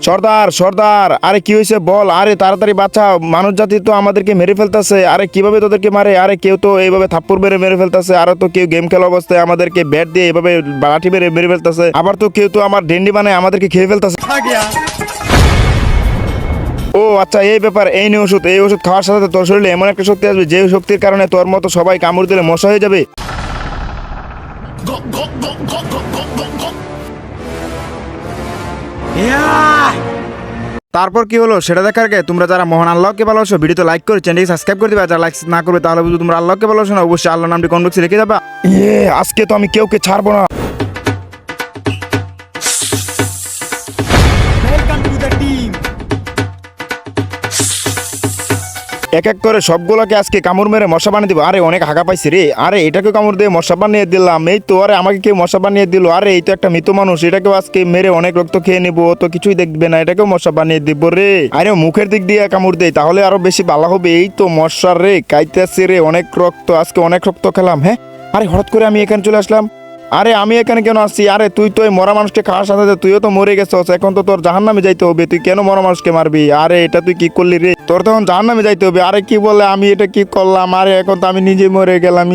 সর্দার সর্দার, আরে কি হয়েছে বল, আরে তাড়াতাড়ি বাচ্চা, মানুষ জাতি তো আমাদেরকে মেরে ফেলতেছে, আরে কিভাবে তোদেরকে মারে, আরে কেউ তো এইভাবে থাপ্পড় মেরে মেরে ফেলতেছে, আরো তো কেউ গেম খেলা অবস্থায় আমাদেরকে ব্যাট দিয়ে এইভাবে লাঠি মেরে মেরে ফেলতেছে, আবার তো কেউ তো আমার ডেন্ডি বানায় আমাদেরকে খেয়ে ফেলতেছে। ও আচ্ছা এই ব্যাপার, এই নে ওষুধ, এই ওষুধ খাওয়ার সাথে সাথে তোর শরীরে এমন একটা শক্তি আসবে যে শক্তির কারণে তোর মতো সবাই কামড় দিলে মশা হয়ে যাবে। তারপর কি হলো সেটা দেখার আগে তোমরা যারা মহান আল্লাহকে ভালোবাসো ভিডিওতে লাইক করে চ্যানেলকে সাবস্ক্রাইব করে দিবা, যারা লাইক না করবে তাহলে বুঝো তোমরা আল্লাহকে ভালোবাসো না, অবশ্যই আল্লাহর নামটি কমেন্ট বক্সে লিখে যাবা। আজকে তো আমি কেউকে ছাড়বো না। এক এক করে সবগুলোকে আজকে কামড় মেরে মশা বানিয়ে দিব। আরে অনেক হাগা পাইছি রে, আরে এটাকে কামড় দিয়ে মশা বানিয়ে দিলাম, এই তো আরে আমাকে কেউ মশা বানিয়ে দিল, আরে এই তো একটা মৃত মানুষ, এটাকেও আজকে মেরে অনেক রক্ত খেয়ে নিবো, তো কিছুই দেখবে না, এটাকেও মশা বানিয়ে দিব রে। আরে মুখের দিক দিয়ে কামড় দেয় তাহলে আরো বেশি ভালো হবে, এই তো মশার রে কাইতেছে রে, অনেক রক্ত, আজকে অনেক রক্ত খেলাম। হ্যাঁ আরে হঠাৎ করে আমি এখানে চলে আসলাম, আরে আমি এখানে কেন আসছি, আরে তুই তো এই মরা মানুষকে খাওয়ার সাথে সাথে তুইও তো মরে গেছস, এখন তো তোর জাহান্নামে যাইতে হবে, তুই কেন মরা মানুষকে মারবি, আরে এটা তুই কি করলি রে, তোর তখন জাহান্নামে যাইতে হবে। আরে কি বলে আমি এটা কি করলাম, আরে এখন তো আমি নিজে মরে গেলাম।